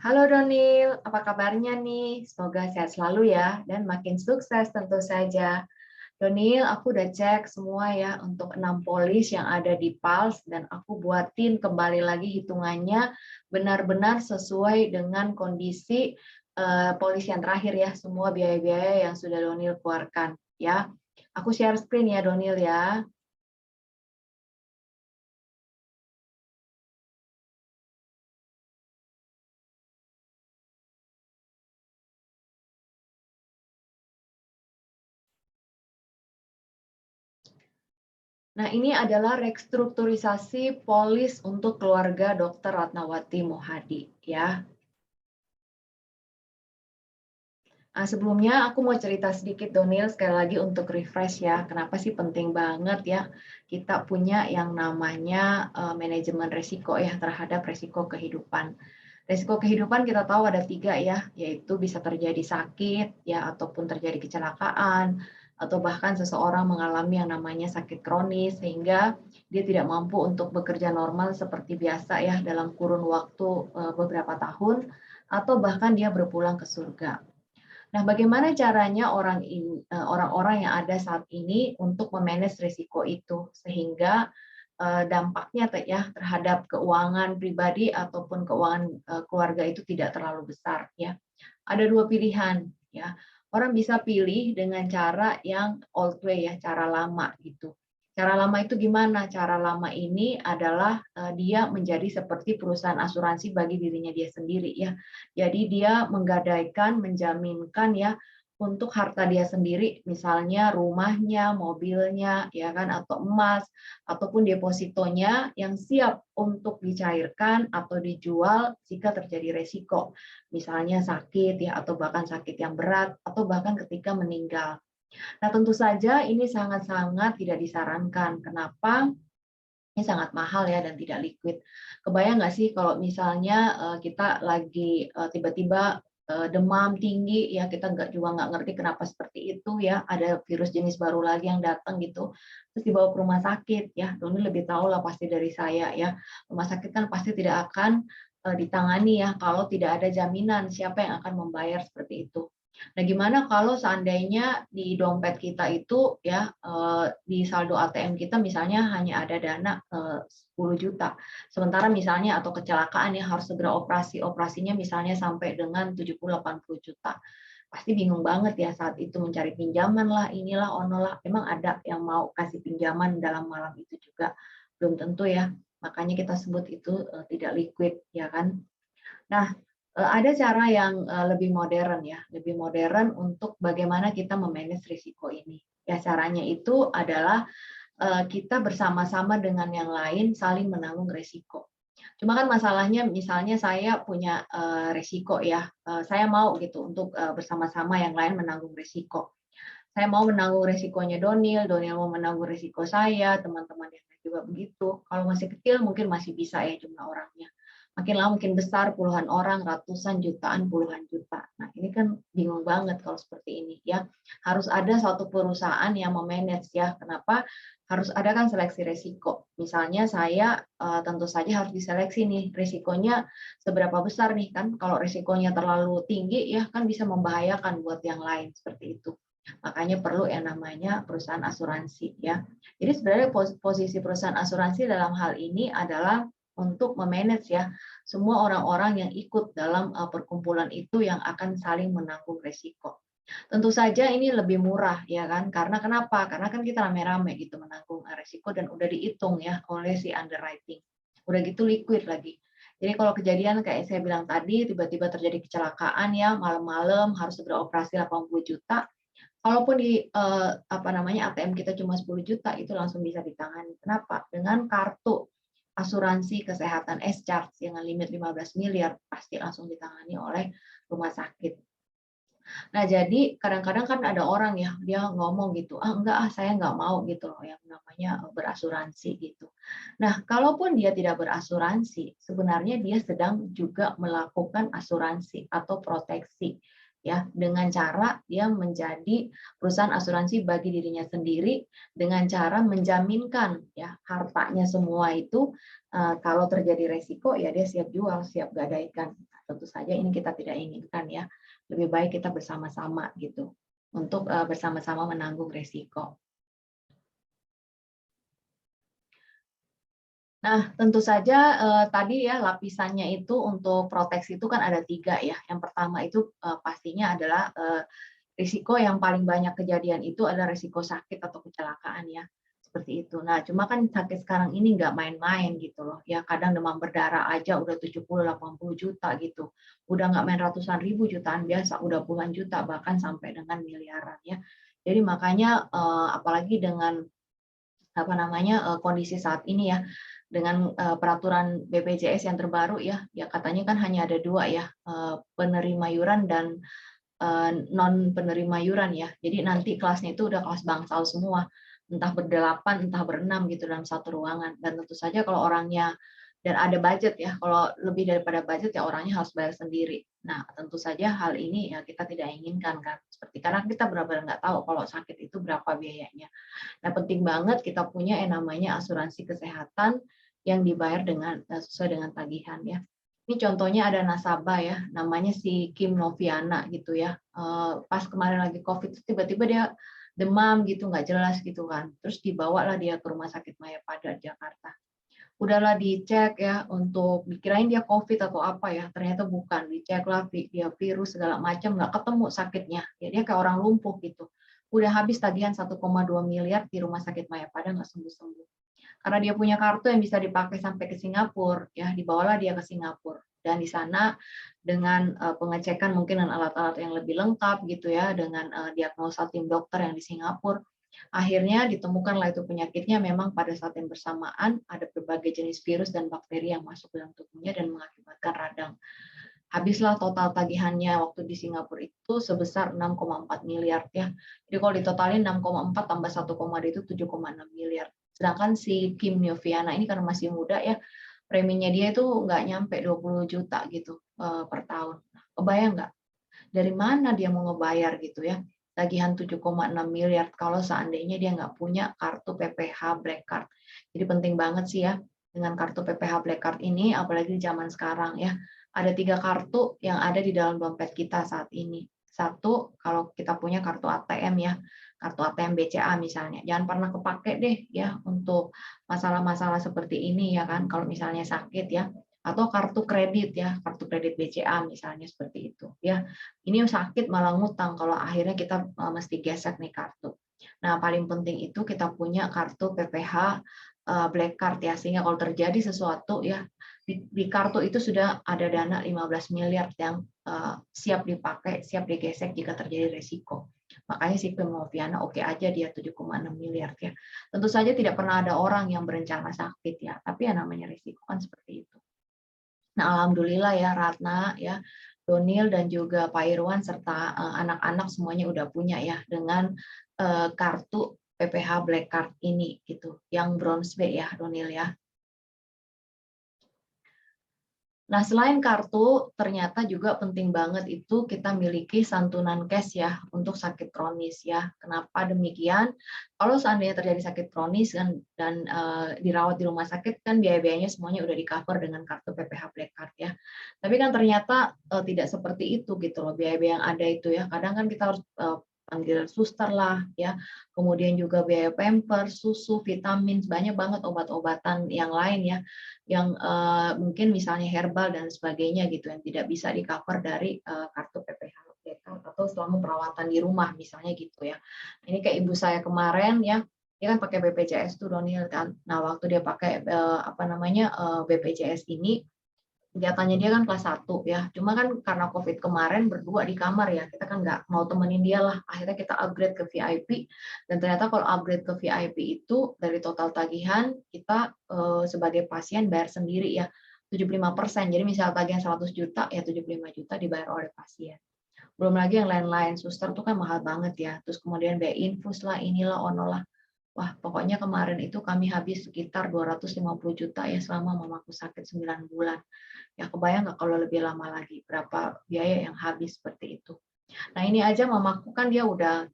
Halo Donil, apa kabarnya nih? Semoga sehat selalu ya, dan makin sukses tentu saja. Donil, aku udah cek semua ya untuk 6 polis yang ada di PALS, dan aku buatin kembali lagi hitungannya benar-benar sesuai dengan kondisi polis yang terakhir ya, semua biaya-biaya yang sudah Donil keluarkan ya. Aku share screen ya Donil ya. Nah, ini adalah restrukturisasi polis untuk keluarga Dr. Ratnawati Mohadi ya. Nah, sebelumnya aku mau cerita sedikit Donil sekali lagi untuk refresh ya. Kenapa sih penting banget ya kita punya yang namanya manajemen resiko ya terhadap resiko kehidupan. Resiko kehidupan kita tahu ada 3 ya, yaitu bisa terjadi sakit ya ataupun terjadi kecelakaan atau bahkan seseorang mengalami yang namanya sakit kronis sehingga dia tidak mampu untuk bekerja normal seperti biasa ya dalam kurun waktu beberapa tahun atau bahkan dia berpulang ke surga. Nah, bagaimana caranya orang-orang yang ada saat ini untuk memanage risiko itu sehingga dampaknya ya terhadap keuangan pribadi ataupun keuangan keluarga itu tidak terlalu besar ya. Ada 2 pilihan ya. Orang bisa pilih dengan cara yang old way ya, cara lama gitu. Cara lama itu gimana? Cara lama ini adalah dia menjadi seperti perusahaan asuransi bagi dirinya dia sendiri ya. Jadi dia menggadaikan, menjaminkan ya untuk harta dia sendiri, misalnya rumahnya, mobilnya, ya kan, atau emas, ataupun depositonya yang siap untuk dicairkan atau dijual jika terjadi resiko, misalnya sakit ya, atau bahkan sakit yang berat, atau bahkan ketika meninggal. Nah, tentu saja ini sangat-sangat tidak disarankan. Kenapa? Ini sangat mahal ya dan tidak liquid. Kebayang nggak sih kalau misalnya kita lagi tiba-tiba demam tinggi ya kita nggak ngerti kenapa seperti itu ya ada virus jenis baru lagi yang datang gitu terus dibawa ke rumah sakit ya Doni lebih tahu lah pasti dari saya ya rumah sakit kan pasti tidak akan ditangani ya kalau tidak ada jaminan siapa yang akan membayar seperti itu. Nah, gimana kalau seandainya di dompet kita itu ya di saldo ATM kita misalnya hanya ada dana 10 juta. Sementara misalnya atau kecelakaan ya harus segera operasi. Operasinya misalnya sampai dengan 70-80 juta. Pasti bingung banget ya saat itu mencari pinjaman lah, inilah, ono lah. Emang ada yang mau kasih pinjaman dalam malam itu juga? Belum tentu ya. Makanya kita sebut itu tidak liquid ya kan. Nah, ada cara yang lebih modern ya, lebih modern untuk bagaimana kita memanage risiko ini. Ya, caranya itu adalah kita bersama-sama dengan yang lain saling menanggung risiko. Cuma kan masalahnya misalnya saya punya risiko ya, saya mau gitu untuk bersama-sama yang lain menanggung risiko. Saya mau menanggung risikonya Donil, Donil mau menanggung risiko saya, teman-teman yang lain juga begitu. Kalau masih kecil mungkin masih bisa ya jumlah orangnya. Makin lama makin besar, puluhan orang, ratusan, jutaan, puluhan juta. Nah, ini kan bingung banget kalau seperti ini ya. Harus ada suatu perusahaan yang memanage ya. Kenapa? Harus ada kan seleksi risiko. Misalnya saya tentu saja harus diseleksi nih risikonya seberapa besar nih kan. Kalau risikonya terlalu tinggi ya kan bisa membahayakan buat yang lain seperti itu. Makanya perlu yang namanya perusahaan asuransi ya. Jadi sebenarnya posisi perusahaan asuransi dalam hal ini adalah untuk memanage ya semua orang-orang yang ikut dalam perkumpulan itu yang akan saling menanggung resiko. Tentu saja ini lebih murah ya kan? Karena kenapa? Karena kan kita rame-rame gitu menanggung resiko dan udah dihitung ya oleh si underwriting. Udah gitu liquid lagi. Jadi kalau kejadian kayak saya bilang tadi tiba-tiba terjadi kecelakaan ya malam-malam harus segera operasi 80 juta, kalaupun di apa namanya ATM kita cuma 10 juta itu langsung bisa ditangani. Kenapa? Dengan kartu asuransi kesehatan S-Charge dengan limit 15 miliar pasti langsung ditangani oleh rumah sakit. Nah, jadi kadang-kadang kan ada orang ya, dia ngomong gitu, ah enggak ah saya nggak mau gitu loh yang namanya berasuransi gitu. Nah, kalaupun dia tidak berasuransi, sebenarnya dia sedang juga melakukan asuransi atau proteksi ya, dengan cara dia menjadi perusahaan asuransi bagi dirinya sendiri dengan cara menjaminkan ya hartanya semua itu kalau terjadi resiko ya dia siap jual, siap gadaikan. Tentu saja ini kita tidak inginkan ya. Lebih baik kita bersama-sama gitu untuk bersama-sama menanggung resiko. Nah, tentu saja tadi ya lapisannya itu untuk proteksi itu kan ada 3 ya. Yang pertama itu pastinya adalah risiko yang paling banyak kejadian itu adalah risiko sakit atau kecelakaan ya, seperti itu. Nah, cuma kan sakit sekarang ini nggak main-main gitu loh, ya kadang demam berdarah aja udah 70-80 juta gitu. Udah nggak main ratusan ribu, jutaan biasa, udah puluhan juta, bahkan sampai dengan miliaran ya. Jadi makanya apalagi dengan apa namanya kondisi saat ini ya, dengan peraturan BPJS yang terbaru ya, ya katanya kan hanya ada 2 ya, penerima iuran dan non penerima iuran ya. Jadi nanti kelasnya itu udah kelas bangsal semua, entah berdelapan, entah berenam gitu dalam satu ruangan. Dan tentu saja kalau orangnya dan ada budget ya, kalau lebih daripada budget ya orangnya harus bayar sendiri. Nah, tentu saja hal ini ya kita tidak inginkan kan. Seperti karena kita benar-benar nggak tahu kalau sakit itu berapa biayanya. Nah, penting banget kita punya yang namanya asuransi kesehatan yang dibayar dengan sesuai dengan tagihan ya. Ini contohnya ada nasabah ya, namanya si Kim Noviana gitu ya. Pas kemarin lagi COVID, tiba-tiba dia demam gitu, nggak jelas gitu kan. Terus dibawalah dia ke Rumah Sakit Mayapada Jakarta. Udahlah dicek ya untuk dikirain dia COVID atau apa ya, ternyata bukan. Dicek lah dia virus segala macam, nggak ketemu sakitnya. Ya, dia kayak orang lumpuh gitu. Udah habis tagihan 1,2 miliar di Rumah Sakit Mayapada nggak sembuh-sembuh. Karena dia punya kartu yang bisa dipakai sampai ke Singapura, ya dibawalah dia ke Singapura. Dan di sana dengan pengecekan mungkin dengan alat-alat yang lebih lengkap gitu ya, dengan diagnosa tim dokter yang di Singapura, akhirnya ditemukanlah itu penyakitnya memang pada saat yang bersamaan ada berbagai jenis virus dan bakteri yang masuk dalam tubuhnya dan mengakibatkan radang. Habislah total tagihannya waktu di Singapura itu sebesar 6,4 miliar ya. Jadi kalau ditotalin 6,4 tambah 1, itu 7,6 miliar. Sedangkan si Kim Noviana ini karena masih muda ya, preminya dia itu nggak nyampe 20 juta gitu per tahun. Nah, kebayang nggak? Dari mana dia mau ngebayar gitu ya? Tagihan 7,6 miliar kalau seandainya dia nggak punya kartu PPH Black Card. Jadi penting banget sih ya dengan kartu PPH Black Card ini, apalagi di zaman sekarang ya. Ada 3 kartu yang ada di dalam dompet kita saat ini. Satu, kalau kita punya kartu ATM ya, kartu ATM BCA misalnya. Jangan pernah kepake deh ya untuk masalah-masalah seperti ini ya kan. Kalau misalnya sakit ya, atau kartu kredit ya, kartu kredit BCA misalnya seperti itu ya. Ini sakit malah ngutang kalau akhirnya kita mesti gesek nih kartu. Nah, paling penting itu kita punya kartu PPH Black Card ya, sehingga kalau terjadi sesuatu ya di kartu itu sudah ada dana 15 miliar yang siap dipakai, siap digesek jika terjadi resiko. Makanya si Noviana oke aja dia 7,6 miliar ya. Tentu saja tidak pernah ada orang yang berencana sakit ya, tapi yang namanya risiko kan seperti itu. Nah, alhamdulillah ya Ratna ya, Donil dan juga Pak Irwan serta anak-anak semuanya udah punya ya dengan kartu PPH Black Card ini gitu, yang bronze B ya Donil ya. Nah, selain kartu, ternyata juga penting banget itu kita miliki santunan cash ya untuk sakit kronis ya. Kenapa demikian? Kalau seandainya terjadi sakit kronis dan dirawat di rumah sakit kan biaya-biayanya semuanya udah di-cover dengan kartu PPH Black Card ya. Tapi kan ternyata tidak seperti itu gitu loh biaya-biaya yang ada itu ya. Kadang kan kita harus panggil suster lah ya. Kemudian juga biaya pampers, susu, vitamin, banyak banget obat-obatan yang lain ya yang mungkin misalnya herbal dan sebagainya gitu yang tidak bisa di-cover dari kartu PPH atau selama perawatan di rumah misalnya gitu ya. Ini kayak ibu saya kemarin ya, dia kan pakai BPJS tuh Donil kan. Nah, waktu dia pakai apa namanya BPJS ini kegiatannya dia kan kelas 1 ya. Cuma kan karena COVID kemarin berdua di kamar ya, kita kan nggak mau temenin dia lah. Akhirnya kita upgrade ke VIP dan ternyata kalau upgrade ke VIP itu dari total tagihan kita sebagai pasien bayar sendiri ya 75%. Jadi misal tagihan 100 juta ya 75 juta dibayar oleh pasien. Belum lagi yang lain-lain, suster tuh kan mahal banget ya. Terus kemudian biaya infus lah, inilah, ono lah. Wah, pokoknya kemarin itu kami habis sekitar 250 juta ya selama mamaku sakit 9 bulan. Ya kebayang nggak kalau lebih lama lagi berapa biaya yang habis seperti itu. Nah ini aja mamaku kan dia udah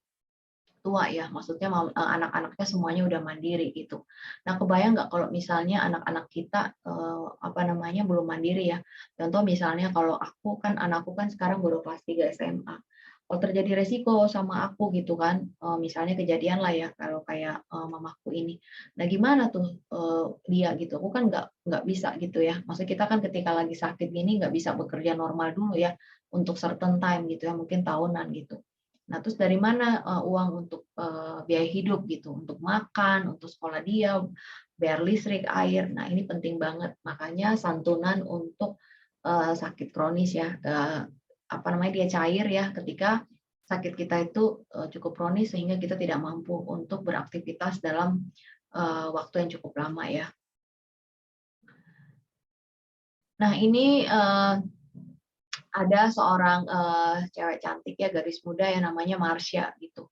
tua ya, maksudnya anak-anaknya semuanya udah mandiri gitu. Nah, kebayang nggak kalau misalnya anak-anak kita, apa namanya, belum mandiri ya. Contoh misalnya kalau aku kan anakku kan sekarang baru kelas 3 SMA. Kalau terjadi resiko sama aku gitu kan, misalnya kejadian lah ya kalau kayak, mamaku ini. Nah, gimana tuh, dia gitu, aku kan nggak bisa gitu ya. Maksudnya kita kan ketika lagi sakit gini nggak bisa bekerja normal dulu ya, untuk certain time gitu ya, mungkin tahunan gitu. Nah, terus dari mana, uang untuk, biaya hidup gitu, untuk makan, untuk sekolah dia, bayar listrik, air. Nah, ini penting banget. Makanya santunan untuk, sakit kronis ya, apa namanya, dia cair ya ketika sakit kita itu, cukup kronis sehingga kita tidak mampu untuk beraktivitas dalam, waktu yang cukup lama ya. Nah, ini, ada seorang, cewek cantik ya, gadis muda yang namanya Marsha gitu.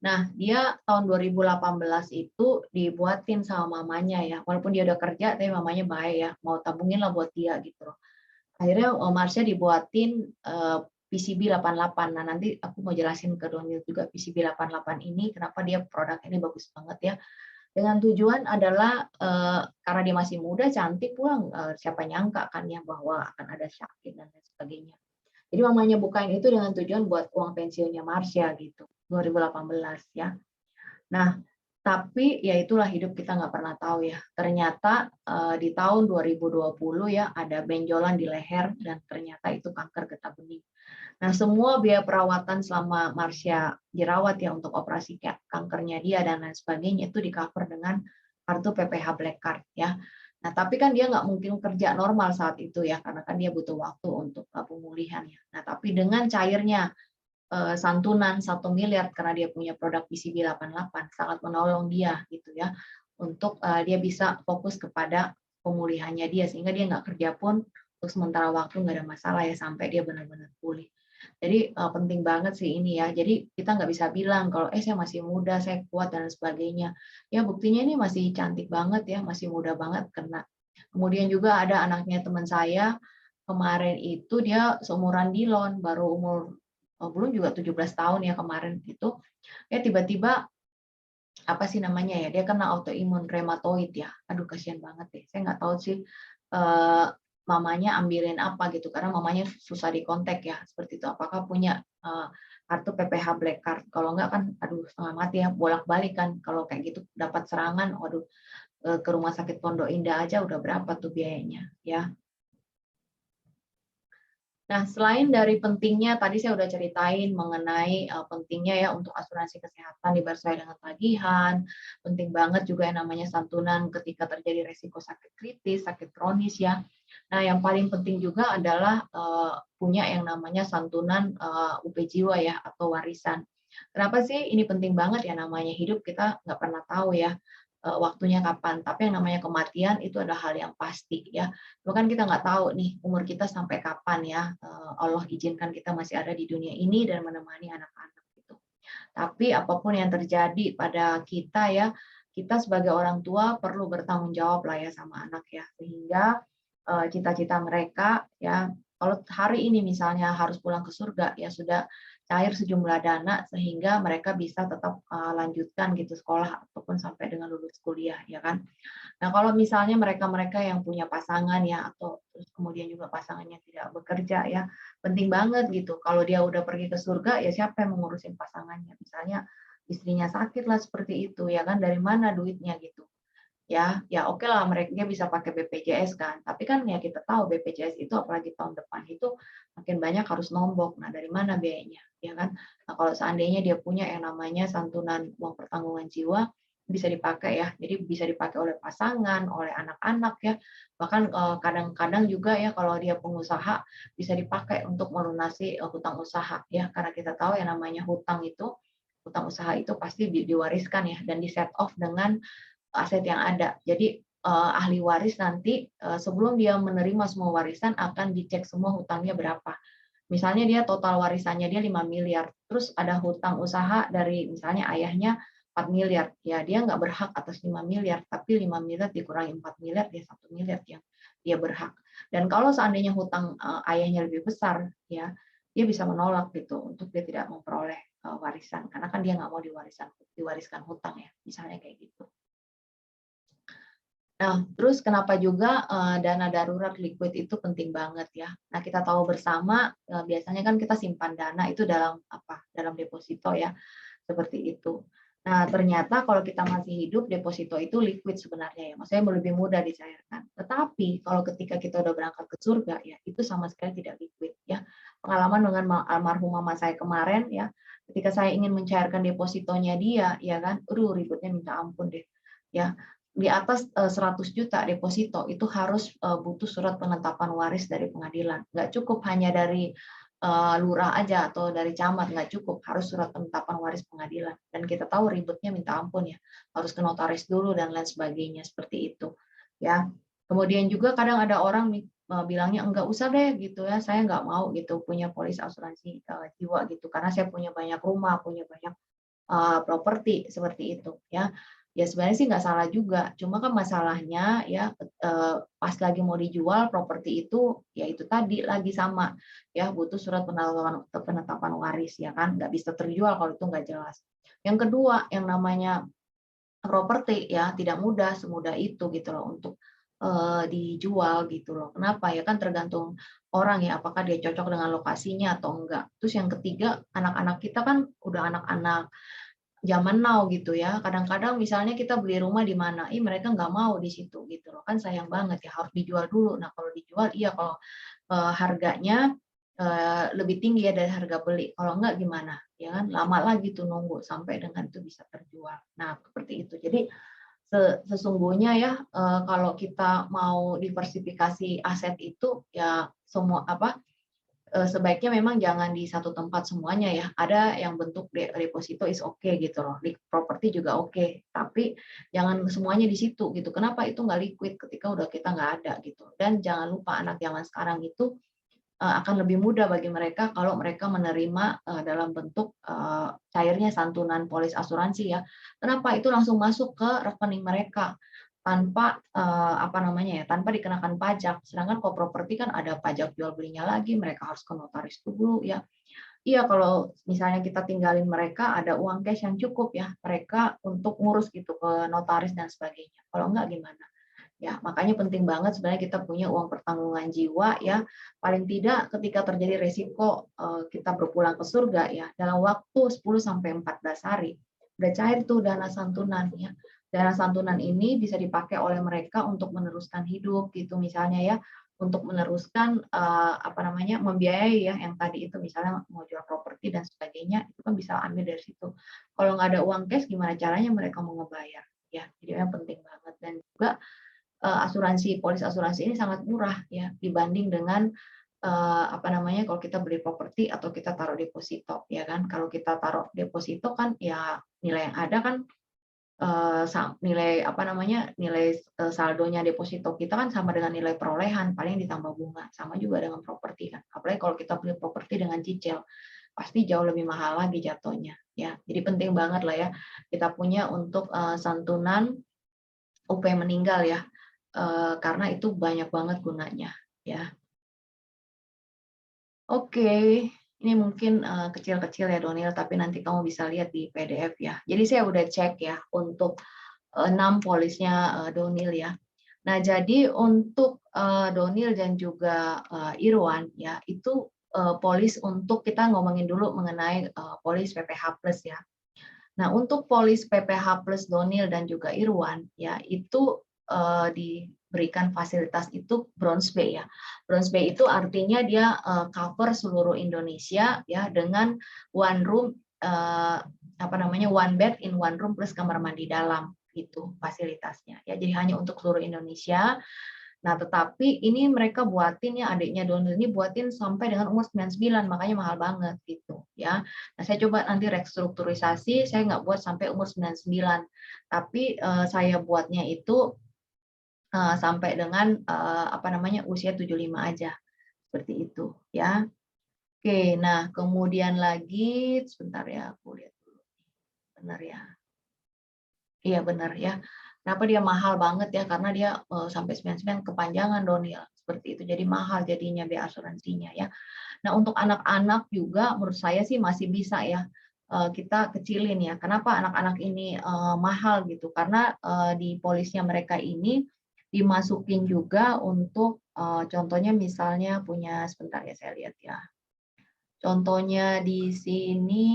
Nah, dia tahun 2018 itu dibuatin sama mamanya ya, walaupun dia udah kerja tapi mamanya baik ya, mau tabungin lah buat dia gitu loh. Akhirnya, Marsha dibuatin, PCB 88. Nah, nanti aku mau jelasin ke Doniel juga PCB 88 ini kenapa dia produk ini bagus banget ya. Dengan tujuan adalah, karena dia masih muda, cantik pula, siapa nyangka kan ya bahwa akan ada sakit dan lain sebagainya. Jadi mamanya bukain itu dengan tujuan buat uang pensiunnya Marsha gitu, 2018 ya. Nah, tapi ya itulah hidup kita nggak pernah tahu ya. Ternyata, di tahun 2020 ya ada benjolan di leher dan ternyata itu kanker getah bening. Nah, semua biaya perawatan selama Marsha dirawat ya untuk operasi kankernya dia dan lain sebagainya itu di-cover dengan kartu PPH Black Card ya. Nah, tapi kan dia nggak mungkin kerja normal saat itu ya, karena kan dia butuh waktu untuk, pemulihan ya. Nah, tapi dengan cairnya santunan 1 miliar karena dia punya produk PCB 88 sangat menolong dia gitu ya untuk dia bisa fokus kepada pemulihannya dia sehingga dia nggak kerja pun untuk sementara waktu nggak ada masalah ya sampai dia benar-benar pulih. Jadi penting banget sih ini ya. Jadi kita nggak bisa bilang kalau saya masih muda, saya kuat dan sebagainya. Ya buktinya ini masih cantik banget ya, masih muda banget kena. Kemudian juga ada anaknya teman saya kemarin itu dia seumuran Dilon, baru umur belum juga 17 tahun ya kemarin itu, ya tiba-tiba, apa sih namanya ya, dia kena autoimun rheumatoid ya. Aduh kasihan banget deh, saya nggak tahu sih, eee, mamanya ambilin apa gitu, karena mamanya susah dikontak ya, seperti itu. Apakah punya, kartu PPH Black Card, kalau enggak kan aduh setengah mati ya, bolak-balik kan kalau kayak gitu dapat serangan, waduh, ke rumah sakit Pondok Indah aja udah berapa tuh biayanya, ya. Nah, selain dari pentingnya, tadi saya udah ceritain mengenai pentingnya ya untuk asuransi kesehatan dibarengi dengan tagihan, penting banget juga yang namanya santunan ketika terjadi resiko sakit kritis, sakit kronis ya. Nah, yang paling penting juga adalah punya yang namanya santunan UP Jiwa ya atau warisan. Kenapa sih ini penting banget ya namanya hidup kita nggak pernah tahu ya waktunya kapan. Tapi yang namanya kematian itu adalah hal yang pasti ya. Cuma kan kita nggak tahu nih umur kita sampai kapan ya, Allah izinkan kita masih ada di dunia ini dan menemani anak-anak gitu. Tapi apapun yang terjadi pada kita ya, kita sebagai orang tua perlu bertanggung jawab lah ya sama anak ya, sehingga, cita-cita mereka ya, kalau hari ini misalnya harus pulang ke surga, ya sudah cair sejumlah dana sehingga mereka bisa tetap, lanjutkan gitu sekolah ataupun sampai dengan lulus kuliah ya kan. Nah, kalau misalnya mereka-mereka yang punya pasangan ya, atau terus kemudian juga pasangannya tidak bekerja ya, penting banget gitu. Kalau dia udah pergi ke surga, ya siapa yang mengurusin pasangannya? Misalnya istrinya sakit lah seperti itu, ya kan? Dari mana duitnya gitu? Ya oke lah mereka dia bisa pakai BPJS kan. Tapi kan ya kita tahu BPJS itu apalagi tahun depan itu makin banyak harus nombok. Nah, dari mana biayanya? Ya kan? Nah, kalau seandainya dia punya yang namanya santunan uang pertanggungan jiwa bisa dipakai ya. Jadi bisa dipakai oleh pasangan, oleh anak-anak ya. Bahkan kadang-kadang juga ya kalau dia pengusaha bisa dipakai untuk melunasi hutang usaha ya. Karena kita tahu yang namanya hutang usaha itu pasti diwariskan ya dan di set off dengan aset yang ada. Jadi, ahli waris nanti, sebelum dia menerima semua warisan akan dicek semua hutangnya berapa. Misalnya dia total warisannya dia 5 miliar, terus ada hutang usaha dari misalnya ayahnya 4 miliar, ya dia nggak berhak atas 5 miliar, tapi 5 miliar dikurangi 4 miliar, ya 1 miliar yang dia berhak. Dan kalau seandainya hutang, ayahnya lebih besar, ya, dia bisa menolak gitu untuk dia tidak memperoleh warisan karena kan dia nggak mau diwariskan hutang ya, misalnya kayak gitu. Nah, terus kenapa juga dana darurat liquid itu penting banget ya. Nah, kita tahu bersama biasanya kan kita simpan dana itu dalam apa? Dalam deposito ya, seperti itu. Nah, ternyata kalau kita masih hidup, deposito itu liquid sebenarnya ya, maksudnya lebih mudah dicairkan. Tetapi kalau ketika kita udah berangkat ke surga ya, itu sama sekali tidak liquid ya. Pengalaman dengan almarhum mama saya kemarin ya, ketika saya ingin mencairkan depositonya dia, ya kan, aduh ribetnya minta ampun deh. Ya, di atas 100 juta deposito itu harus butuh surat penetapan waris dari pengadilan. Nggak cukup hanya dari lurah aja atau dari camat, nggak cukup, harus surat penetapan waris pengadilan. Dan kita tahu ribetnya minta ampun ya, harus ke notaris dulu dan lain sebagainya seperti itu. Ya, kemudian juga kadang ada orang bilangnya enggak usah deh gitu ya, saya nggak mau gitu punya polis asuransi jiwa gitu, karena saya punya banyak rumah, punya banyak properti seperti itu ya. Ya sebenarnya sih nggak salah juga, cuma kan masalahnya ya pas lagi mau dijual properti itu ya itu tadi lagi sama ya butuh surat penetapan waris ya kan, nggak bisa terjual kalau itu nggak jelas. Yang kedua yang namanya properti ya tidak mudah semudah itu gitu loh untuk dijual gitu loh. Kenapa ya kan tergantung orang ya apakah dia cocok dengan lokasinya atau enggak. Terus yang ketiga anak-anak kita kan udah anak-anak zaman now gitu ya. Kadang-kadang misalnya kita beli rumah di mana, mereka nggak mau di situ gitu loh. Kan sayang banget ya harus dijual dulu. Nah kalau dijual iya kalau harganya lebih tinggi ya dari harga beli. Kalau enggak gimana? Ya kan lama lagi tuh nunggu sampai dengan itu bisa terjual. Nah seperti itu. Jadi sesungguhnya ya kalau kita mau diversifikasi aset itu ya semua apa sebaiknya memang jangan di satu tempat semuanya ya. Ada yang bentuk deposito is oke gitu loh. Di properti juga oke, tapi jangan semuanya di situ gitu. Kenapa itu nggak liquid ketika udah kita nggak ada gitu. Dan jangan lupa anak zaman sekarang itu akan lebih mudah bagi mereka kalau mereka menerima dalam bentuk cairnya santunan polis asuransi ya. Kenapa? Itu langsung masuk ke rekening mereka tanpa apa namanya ya, tanpa dikenakan pajak. Sedangkan kalau properti kan ada pajak jual belinya lagi, mereka harus ke notaris dulu ya. Iya, kalau misalnya kita tinggalin mereka ada uang cash yang cukup ya, mereka untuk ngurus gitu ke notaris dan sebagainya. Kalau enggak gimana? Ya, makanya penting banget sebenarnya kita punya uang pertanggungan jiwa ya. Paling tidak ketika terjadi resiko kita berpulang ke surga ya, dalam waktu 10 sampai 14 hari udah cair tuh dana santunan ya. Dana santunan ini bisa dipakai oleh mereka untuk meneruskan hidup gitu misalnya ya, untuk meneruskan apa namanya membiayai ya yang tadi itu misalnya mau jual properti dan sebagainya itu kan bisa ambil dari situ. Kalau nggak ada uang cash gimana caranya mereka mau ngebayar ya. Jadi yang penting banget dan juga asuransi polis asuransi ini sangat murah ya dibanding dengan apa namanya kalau kita beli properti atau kita taruh deposito ya kan. Kalau kita taruh deposito kan ya nilai yang ada kan nilai apa namanya nilai saldonya deposito kita kan sama dengan nilai perolehan paling ditambah bunga, sama juga dengan properti kan. Apalagi kalau kita beli properti dengan cicil pasti jauh lebih mahal lagi jatuhnya ya. Jadi penting banget lah ya kita punya untuk santunan UP meninggal ya. Karena itu banyak banget gunanya ya. Oke, ini mungkin kecil-kecil ya Donil, tapi nanti kamu bisa lihat di PDF ya. Jadi saya udah cek ya untuk 6 polisnya Donil ya. Nah, jadi untuk Donil dan juga Irwan ya, itu polis untuk kita ngomongin dulu mengenai polis PPH Plus ya. Nah, untuk polis PPH Plus Donil dan juga Irwan ya itu diberikan fasilitas itu bronze bay ya. Bronze bay itu artinya dia cover seluruh Indonesia ya dengan one room apa namanya one bed in one room plus kamar mandi dalam itu fasilitasnya ya. Jadi hanya untuk seluruh Indonesia. Nah, tetapi ini mereka buatin ya adiknya Donald ini buatin sampai dengan umur 99, makanya mahal banget gitu ya. Nah, saya coba nanti restrukturisasi, saya nggak buat sampai umur 99, tapi saya buatnya itu sampai dengan apa namanya usia 75 aja. Seperti itu ya. Oke, nah kemudian lagi sebentar ya, aku lihat dulu. Benar ya. Iya benar ya. Kenapa dia mahal banget ya? Karena dia sampai 99 kepanjangan Donil, seperti itu. Jadi mahal jadinya biaya asuransinya ya. Nah, untuk anak-anak juga menurut saya sih masih bisa ya, kita kecilin ya. Kenapa anak-anak ini mahal gitu? Karena di polisnya mereka ini dimasukin juga untuk contohnya misalnya punya, sebentar ya saya lihat ya. Contohnya di sini,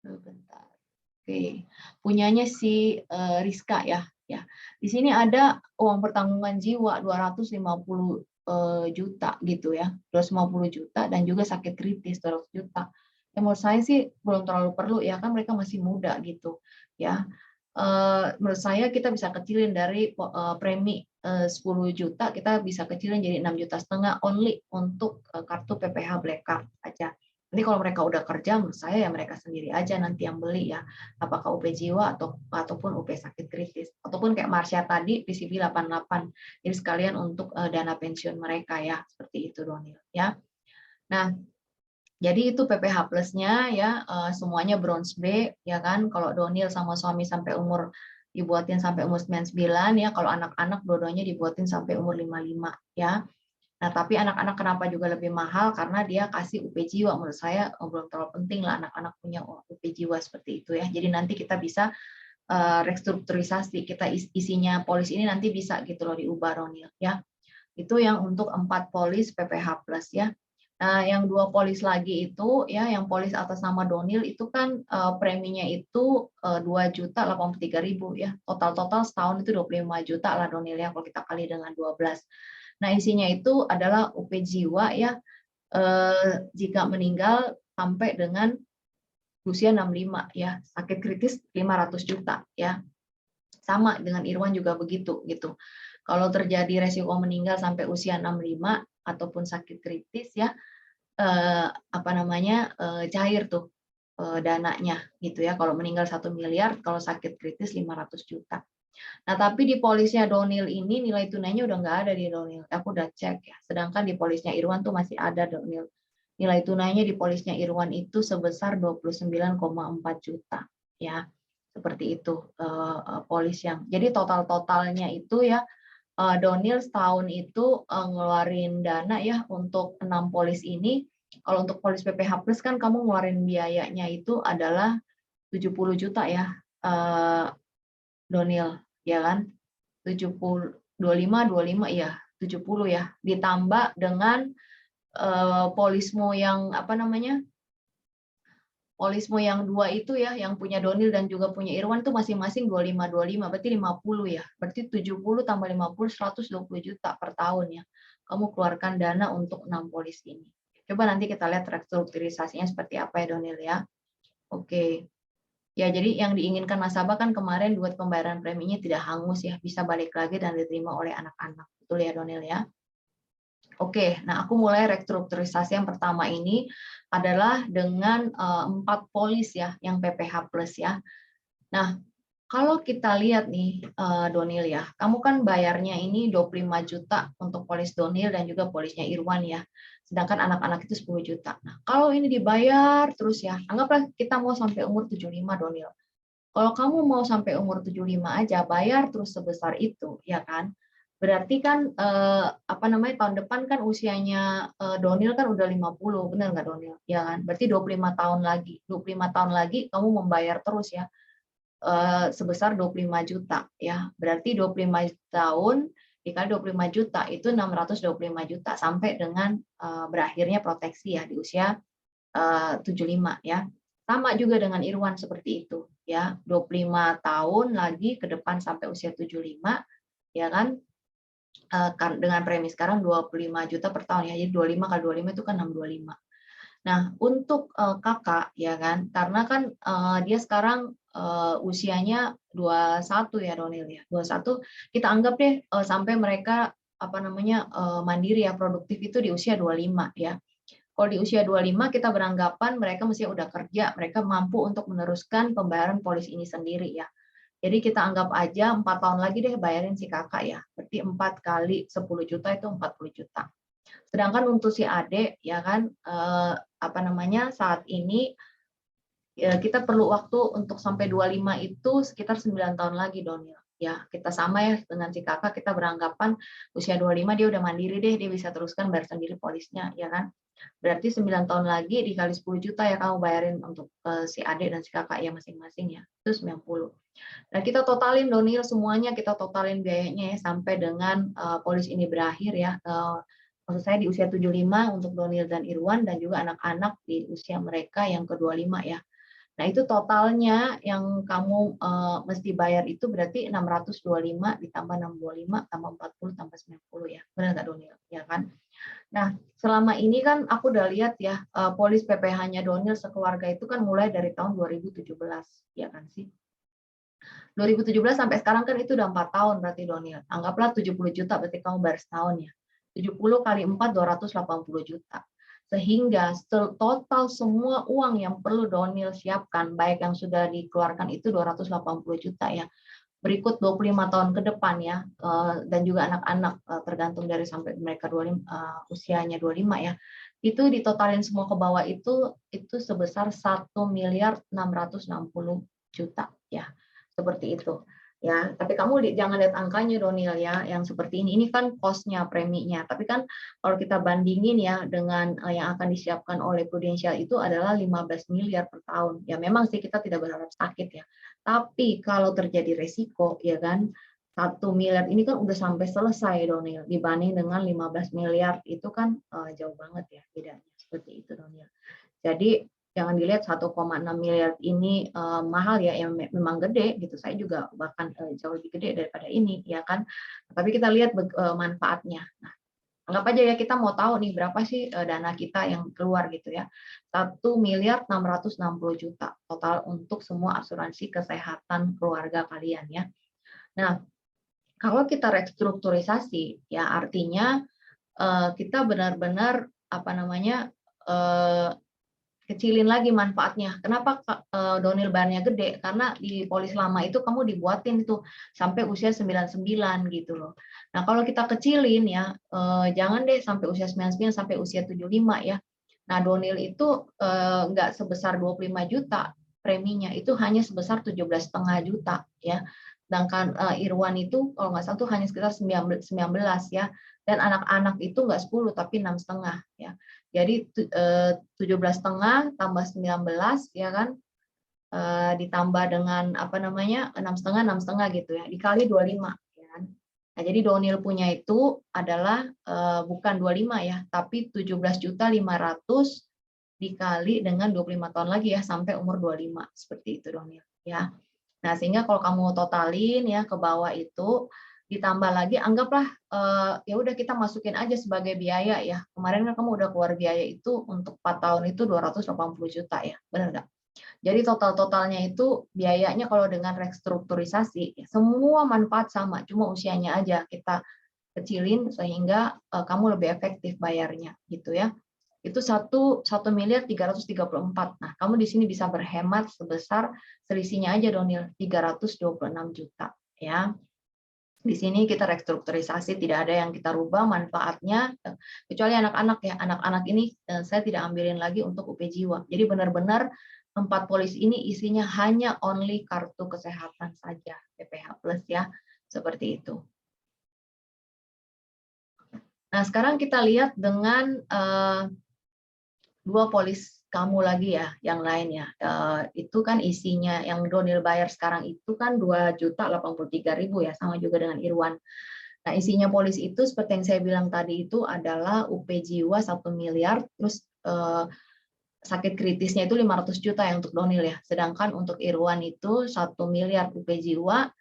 sebentar. Oke, punyanya si Rizka ya. Ya, di sini ada uang pertanggungan jiwa 250 juta gitu ya, 250 juta dan juga sakit kritis 200 juta. Ya, menurut saya sih belum terlalu perlu ya, kan mereka masih muda gitu ya. Menurut saya kita bisa kecilin dari premi 10 juta, kita bisa kecilin jadi 6,5 juta only untuk kartu PPH Black Card aja. Ini kalau mereka udah kerja, menurut saya ya mereka sendiri aja nanti yang beli ya, apakah UP jiwa ataupun UP sakit kritis, ataupun kayak Marsha tadi PCV 88. Jadi sekalian untuk dana pensiun mereka ya, seperti itu Donil ya. Nah, jadi itu PPH plusnya ya, semuanya bronze B ya kan. Kalau Donil sama suami sampai umur dibuatin sampai umur 99 ya, kalau anak-anak dua-duanya dibuatin sampai umur 55 ya. Nah, tapi anak-anak kenapa juga lebih mahal? Karena dia kasih UP jiwa. Menurut saya belum terlalu penting lah anak-anak punya UP jiwa seperti itu ya. Jadi nanti kita bisa restrukturisasi, kita isinya polis ini nanti bisa gitu loh diubah Donil ya. Itu yang untuk 4 polis PPH plus ya. Nah, yang 2 polis lagi itu ya, yang polis atas nama Donil itu kan preminya itu 2.083.000 ya. Total setahun itu 25 juta lah Donil ya kalau kita kali dengan 12. Nah, isinya itu adalah UP jiwa ya, jika meninggal sampai dengan usia 65 ya, sakit kritis 500 juta ya. Sama dengan Irwan juga begitu gitu. Kalau terjadi resiko meninggal sampai usia 65 ataupun sakit kritis ya, cair tuh dananya gitu ya. Kalau meninggal 1 miliar, kalau sakit kritis 500 juta. Nah, tapi di polisnya Donil ini nilai tunainya udah nggak ada di Donil. Aku udah cek ya. Sedangkan di polisnya Irwan tuh masih ada Donil. Nilai tunainya di polisnya Irwan itu sebesar 29,4 juta ya. Seperti itu polis yang. Jadi totalnya itu ya, Donil setahun itu ngeluarin dana ya untuk 6 polis ini. Kalau untuk polis PPH Plus kan kamu ngeluarin biayanya itu adalah 70 juta ya, Donil, ya kan? 70, 25 ya, 70 ya. Ditambah dengan polismu yang polismu yang 2 itu ya, yang punya Donil dan juga punya Irwan tuh masing-masing 25, berarti 50 ya. Berarti 70 tambah 50, 120 juta per tahun ya. Kamu keluarkan dana untuk 6 polis ini. Coba nanti kita lihat restrukturisasinya seperti apa ya Donil ya. Oke. Ya, jadi yang diinginkan nasabah kan kemarin buat pembayaran preminya tidak hangus ya, bisa balik lagi dan diterima oleh anak-anak. Betul ya Donil ya? Oke, nah aku mulai restrukturisasi yang pertama ini adalah dengan 4 polis ya, yang PPH plus ya. Nah, kalau kita lihat nih Donil ya, kamu kan bayarnya ini 25 juta untuk polis Donil dan juga polisnya Irwan ya. Sedangkan anak-anak itu 10 juta. Nah, kalau ini dibayar terus ya, anggaplah kita mau sampai umur 75 Donil. Kalau kamu mau sampai umur 75 aja bayar terus sebesar itu, ya kan? Berarti kan tahun depan kan usianya Donil kan udah 50, benar nggak Donil? Ya kan? Berarti 25 tahun lagi. 25 tahun lagi kamu membayar terus ya sebesar 25 juta ya. Berarti 25 tahun dikali 25 juta itu 625 juta sampai dengan berakhirnya proteksi ya di usia 75 ya. Sama juga dengan Irwan seperti itu ya. 25 tahun lagi ke depan sampai usia 75 ya kan. Dengan premi sekarang 25 juta per tahun ya. Jadi 25 kali 25 itu kan 625. Nah, untuk kakak ya kan, karena kan dia sekarang usianya 21 ya Ronil ya. 21 kita anggap deh sampai mereka mandiri ya, produktif itu di usia 25 ya. Kalau di usia 25 kita beranggapan mereka mesti udah kerja, mereka mampu untuk meneruskan pembayaran polis ini sendiri ya. Jadi kita anggap aja 4 tahun lagi deh bayarin si kakak ya. Berarti 4 kali 10 juta itu 40 juta. Sedangkan untuk si adik ya kan saat ini kita perlu waktu untuk sampai 25 itu sekitar 9 tahun lagi, Donil. Ya, kita sama ya dengan si kakak, kita beranggapan usia 25 dia udah mandiri deh, dia bisa teruskan bayar sendiri polisnya, ya kan? Berarti 9 tahun lagi dikali 10 juta ya kamu bayarin untuk si adik dan si kakak ya masing-masing ya. Itu 90. Nah, kita totalin Donil semuanya, kita totalin biayanya ya sampai dengan polis ini berakhir ya. Maksud saya di usia 75 untuk Donil dan Irwan dan juga anak-anak di usia mereka yang ke-25 ya. Nah, itu totalnya yang kamu mesti bayar itu berarti 625 ditambah 625 tambah 40 tambah 90 ya. Benar nggak Donil? Ya kan? Nah, selama ini kan aku udah lihat ya, polis PPh-nya Donil sekeluarga itu kan mulai dari tahun 2017, ya kan sih? 2017 sampai sekarang kan itu udah 4 tahun berarti Donil. Anggaplah 70 juta berarti kamu bayar setahun ya. 70 kali 4 280 juta. Sehingga total semua uang yang perlu Donil siapkan, baik yang sudah dikeluarkan itu 280 juta ya. Berikut 25 tahun ke depan ya, dan juga anak-anak tergantung dari sampai mereka 25, usianya 25 ya. Itu ditotalin semua ke bawah itu sebesar 1.660 juta ya. Seperti itu. Ya, tapi kamu jangan lihat angkanya Donil ya, yang seperti ini kan cost-nya, preminya. Tapi kan kalau kita bandingin ya dengan yang akan disiapkan oleh Prudential itu adalah 15 miliar per tahun. Ya memang sih kita tidak berharap sakit ya. Tapi kalau terjadi resiko ya kan 1 miliar ini kan udah sampai selesai Donil dibanding dengan 15 miliar itu kan jauh banget ya bedanya. Seperti itu Donil. Jadi jangan dilihat 1,6 miliar ini mahal ya, yang memang gede gitu. Saya juga bahkan jauh lebih gede daripada ini ya kan. Tapi kita lihat manfaatnya. Nah, anggap aja ya kita mau tahu nih berapa sih dana kita yang keluar gitu ya. 1.660 juta total untuk semua asuransi kesehatan keluarga kalian ya. Nah, kalau kita restrukturisasi ya artinya kita benar-benar apa namanya kecilin lagi manfaatnya. Kenapa Donil bayarnya gede? Karena di polis lama itu kamu dibuatin tuh sampai usia 99 gitu loh. Nah, kalau kita kecilin ya, jangan deh sampai usia 99 sampai usia 75 ya. Nah, Donil itu nggak sebesar 25 juta preminya, itu hanya sebesar 17,5 juta ya. Sedangkan Irwan itu kalau nggak salah tuh hanya sekitar 19 ya. Dan anak-anak itu nggak 10 tapi 6,5 ya. Jadi 17,5 tambah 19 ya kan, ditambah dengan apa namanya 6,5 gitu ya, dikali 25 ya kan. Nah, jadi Donil punya itu adalah bukan 25 ya, tapi 17.500.000 dikali dengan 25 tahun lagi ya sampai umur 25 seperti itu Donil ya. Nah, sehingga kalau kamu totalin ya ke bawah itu ditambah lagi anggaplah ya udah kita masukin aja sebagai biaya ya. Kemarin kan kamu udah keluar biaya itu untuk 4 tahun itu 280 juta ya. Benar nggak? Jadi total-totalnya itu biayanya kalau dengan restrukturisasi ya, semua manfaat sama, cuma usianya aja kita kecilin sehingga kamu lebih efektif bayarnya gitu ya. Itu 1.334.000.000. Nah, kamu di sini bisa berhemat sebesar selisihnya aja Donil 326 juta ya. Di sini kita restrukturisasi, tidak ada yang kita rubah manfaatnya, kecuali anak-anak ya. Anak-anak ini saya tidak ambilin lagi untuk UP Jiwa. Jadi benar-benar 4 polis ini isinya hanya only kartu kesehatan saja, PPh Plus ya, seperti itu. Nah, sekarang kita lihat dengan 2 polis kamu lagi ya, yang lain ya. Itu kan isinya yang Donil bayar sekarang itu kan 2.083.000 ya, sama juga dengan Irwan. Nah, isinya polis itu seperti yang saya bilang tadi itu adalah UP Jiwa 1 miliar, terus sakit kritisnya itu 500 juta ya untuk Donil ya. Sedangkan untuk Irwan itu 1 miliar UP Jiwa,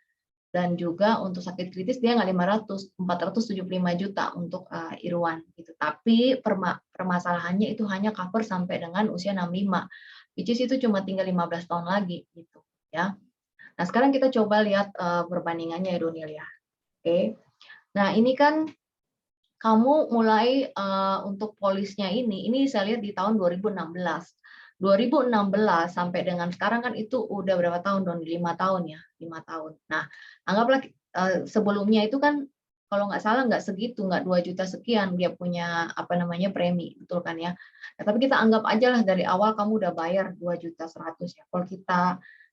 dan juga untuk sakit kritis dia nggak 500, 475 juta untuk Irwan gitu. Tapi permasalahannya itu hanya cover sampai dengan usia 65, which is itu cuma tinggal 15 tahun lagi gitu ya. Nah, sekarang kita coba lihat perbandingannya ya Donil ya. Oke. Nah, ini kan kamu mulai untuk polisnya ini saya lihat di tahun 2016. 2016 sampai dengan sekarang kan itu udah berapa tahun Don? 5 tahun ya, 5 tahun. Nah, anggaplah sebelumnya itu kan kalau nggak salah nggak segitu, nggak 2 juta sekian dia punya apa namanya premi, betul kan ya? Ya, tapi kita anggap aja lah dari awal kamu udah bayar 2.100.000 ya. Kalau kita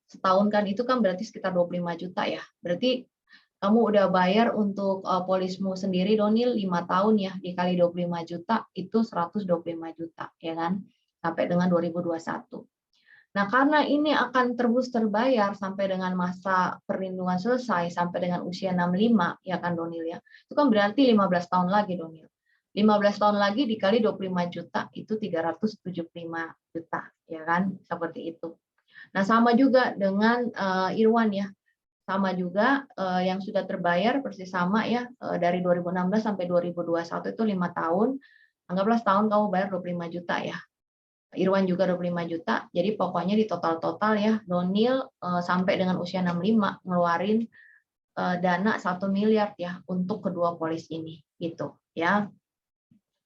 setahun kan itu kan berarti sekitar 25 juta ya. Berarti kamu udah bayar untuk polismu sendiri Donil 5 tahun ya, dikali 25 juta itu 125 juta ya kan, sampai dengan 2021. Nah, karena ini akan terus terbayar sampai dengan masa perlindungan selesai, sampai dengan usia 65, ya kan Donil ya. Itu kan berarti 15 tahun lagi Donil. 15 tahun lagi dikali 25 juta, itu 375 juta, ya kan? Seperti itu. Nah, sama juga dengan Irwan ya. Sama juga yang sudah terbayar persis sama ya, dari 2016 sampai 2021 itu 5 tahun. Anggaplah setahun kamu bayar 25 juta ya. Irwan juga 25 juta. Jadi pokoknya di total-total ya, Donil sampai dengan usia 65 ngeluarin dana 1 miliar ya untuk kedua polis ini gitu ya.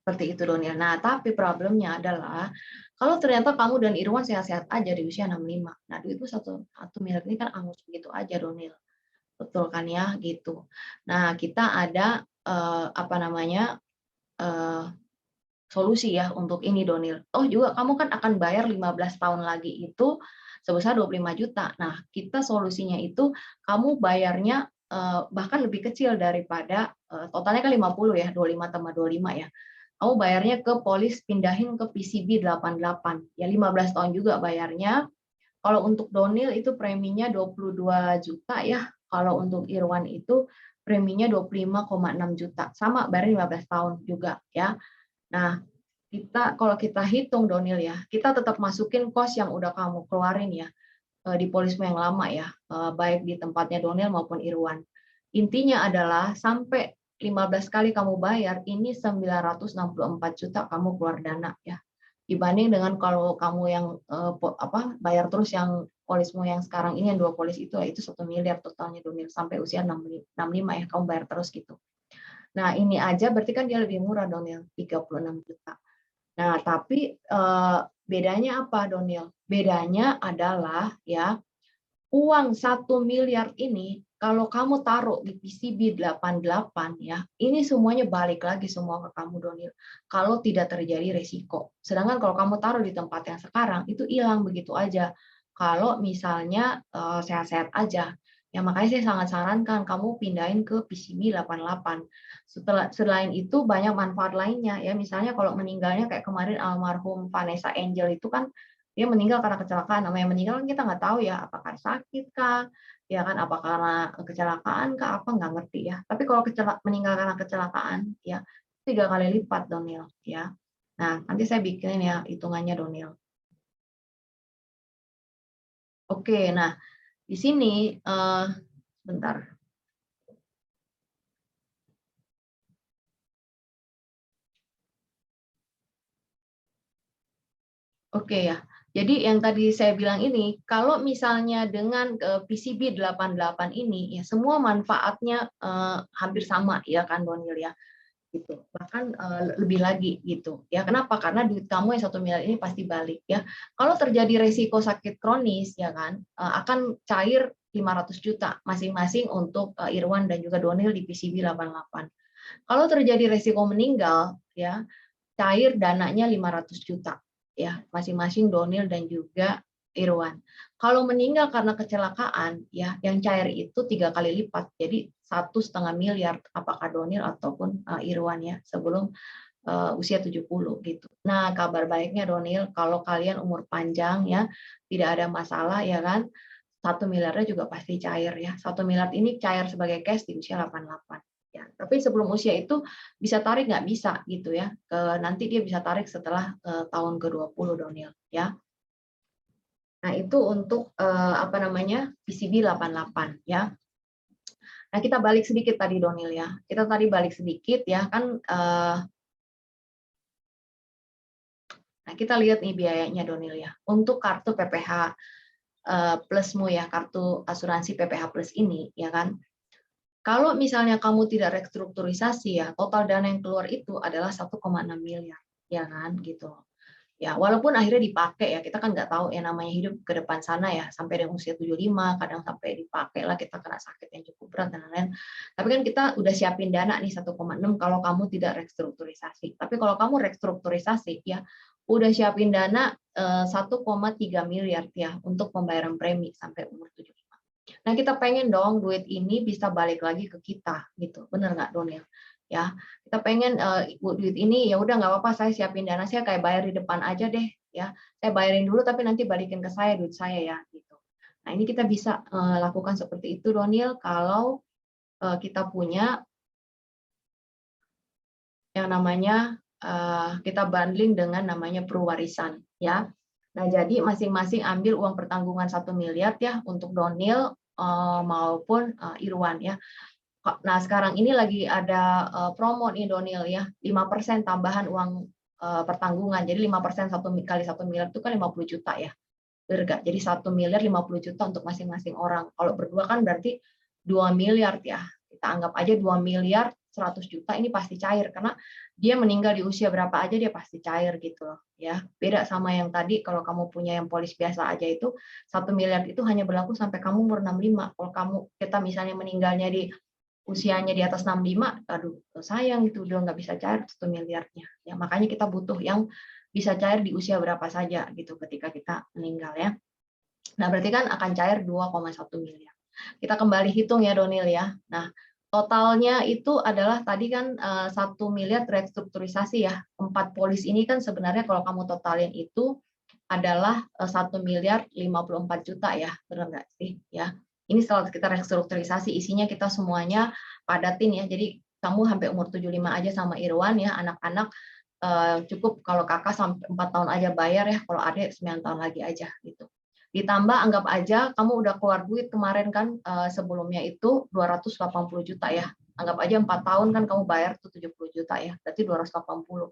Seperti itu Donil. Nah, tapi problemnya adalah kalau ternyata kamu dan Irwan sehat-sehat aja di usia 65. Nah, itu 1 miliar ini kan angus begitu aja Donil. Betul kan ya gitu. Nah, kita ada apa namanya? Solusi ya untuk ini Donil. Oh juga kamu kan akan bayar 15 tahun lagi itu sebesar 25 juta. Nah, kita solusinya itu kamu bayarnya bahkan lebih kecil daripada totalnya kan 50 ya, 25 tambah 25 ya. Kamu bayarnya ke polis pindahin ke PCB 88. Ya 15 tahun juga bayarnya. Kalau untuk Donil itu preminya 22 juta ya. Kalau untuk Irwan itu preminya 25,6 juta. Sama bayar 15 tahun juga ya. Nah, kalau kita hitung Donil ya, kita tetap masukin kos yang udah kamu keluarin ya di polismu yang lama ya, baik di tempatnya Donil maupun Irwan. Intinya adalah sampai 15 kali kamu bayar, ini 964 juta kamu keluar dana ya. Dibanding dengan kalau kamu yang bayar terus yang polismu yang sekarang ini yang 2 polis itu 1 miliar totalnya Donil sampai usia 65 ya kamu bayar terus gitu. Nah, ini aja berarti kan dia lebih murah Donil, 36 juta. Nah, tapi bedanya apa, Donil? Bedanya adalah ya uang 1 miliar ini kalau kamu taruh di PCB 88 ya, ini semuanya balik lagi semua ke kamu, Donil. Kalau tidak terjadi resiko. Sedangkan kalau kamu taruh di tempat yang sekarang itu hilang begitu aja. Kalau misalnya sehat-sehat aja. Ya makanya saya sangat sarankan kamu pindahin ke PCB 88. Selain itu banyak manfaat lainnya ya. Misalnya kalau meninggalnya kayak kemarin almarhum Vanessa Angel itu kan dia meninggal karena kecelakaan. Namanya meninggal kan kita nggak tahu ya apakah sakit kah, ya kan apa karena kecelakaan kah apa nggak ngerti ya. Tapi kalau meninggal karena kecelakaan ya 3 kali lipat Donil ya. Nah nanti saya bikinin ya hitungannya Donil. Oke, nah di sini bentar. Oke ya. Jadi yang tadi saya bilang ini, kalau misalnya dengan PCB 88 ini, ya semua manfaatnya hampir sama ya kan Donil ya, gitu. Bahkan lebih lagi gitu. Ya kenapa? Karena duit kamu yang 1 miliar ini pasti balik ya. Kalau terjadi resiko sakit kronis ya kan, akan cair 500 juta masing-masing untuk Irwan dan juga Donil di PCB 88. Kalau terjadi resiko meninggal ya, cair dananya 500 juta ya masing-masing Donil dan juga Irwan. Kalau meninggal karena kecelakaan ya yang cair itu 3 kali lipat jadi 1,5 miliar apakah Donil ataupun Irwan ya sebelum usia 70 gitu. Nah kabar baiknya Donil kalau kalian umur panjang ya tidak ada masalah ya kan 1 miliarnya juga pasti cair ya. 1 miliar ini cair sebagai cash di usia 88. Ya, tapi sebelum usia itu bisa tarik nggak bisa gitu ya. Nanti dia bisa tarik setelah tahun ke-20 Donil ya. Nah, itu untuk apa namanya? PCB 88 ya. Nah, kita balik sedikit tadi Donil ya. Kita tadi balik sedikit ya kan nah, kita lihat nih biayanya Donil ya. Untuk kartu PPH plusmu ya, kartu asuransi PPH Plus ini ya kan. Kalau misalnya kamu tidak restrukturisasi ya, total dana yang keluar itu adalah 1,6 miliar, ya kan gitu. Ya, walaupun akhirnya dipakai ya, kita kan nggak tahu ya namanya hidup ke depan sana ya, sampai dengan usia 75, kadang sampai dipakai lah kita kena sakit yang cukup berat dan lain-lain. Tapi kan kita udah siapin dana nih 1,6 kalau kamu tidak restrukturisasi. Tapi kalau kamu restrukturisasi ya, udah siapin dana 1,3 miliar ya untuk pembayaran premi sampai umur 75. Nah, kita pengen dong duit ini bisa balik lagi ke kita gitu. Bener nggak, Donil? Ya, kita pengen duit ini ya udah nggak apa-apa, saya siapin dana, saya kayak bayar di depan aja deh ya, saya bayarin dulu tapi nanti balikin ke saya duit saya ya gitu. Nah, ini kita bisa lakukan seperti itu, Donil, kalau kita punya yang namanya kita bundling dengan namanya perwarisan ya. Nah, jadi masing-masing ambil uang pertanggungan 1 miliar ya untuk Donil maupun Irwan ya. Nah, sekarang ini lagi ada promo nih, Donil ya, 5% tambahan uang pertanggungan. Jadi 5% kali 1 miliar itu kan 50 juta ya. Bener. Jadi 1 miliar 50 juta untuk masing-masing orang. Kalau berdua kan berarti 2 miliar ya. Kita anggap aja 2 miliar 100 juta ini pasti cair karena dia meninggal di usia berapa aja dia pasti cair gitu loh ya. Beda sama yang tadi kalau kamu punya yang polis biasa aja itu 1 miliar itu hanya berlaku sampai kamu umur 65. Kalau kita misalnya meninggalnya di usianya di atas 65, aduh sayang itu udah nggak bisa cair 1 miliarnya. Ya, makanya kita butuh yang bisa cair di usia berapa saja gitu ketika kita meninggal ya. Nah, berarti kan akan cair 2,1 miliar. Kita kembali hitung ya, Donil ya. Nah, totalnya itu adalah tadi kan 1 miliar restrukturisasi ya. 4 polis ini kan sebenarnya kalau kamu totalin itu adalah 1 miliar 54 juta ya, benar nggak sih? Ya, ini setelah kita restrukturisasi, isinya kita semuanya padatin ya. Jadi kamu sampai umur 75 aja sama Irwan ya, anak-anak cukup kalau kakak sampai 4 tahun aja bayar ya, kalau adik 9 tahun lagi aja gitu. Ditambah anggap aja kamu udah keluar duit kemarin kan sebelumnya itu 280 juta ya. Anggap aja 4 tahun kan kamu bayar tuh 70 juta ya, berarti 280.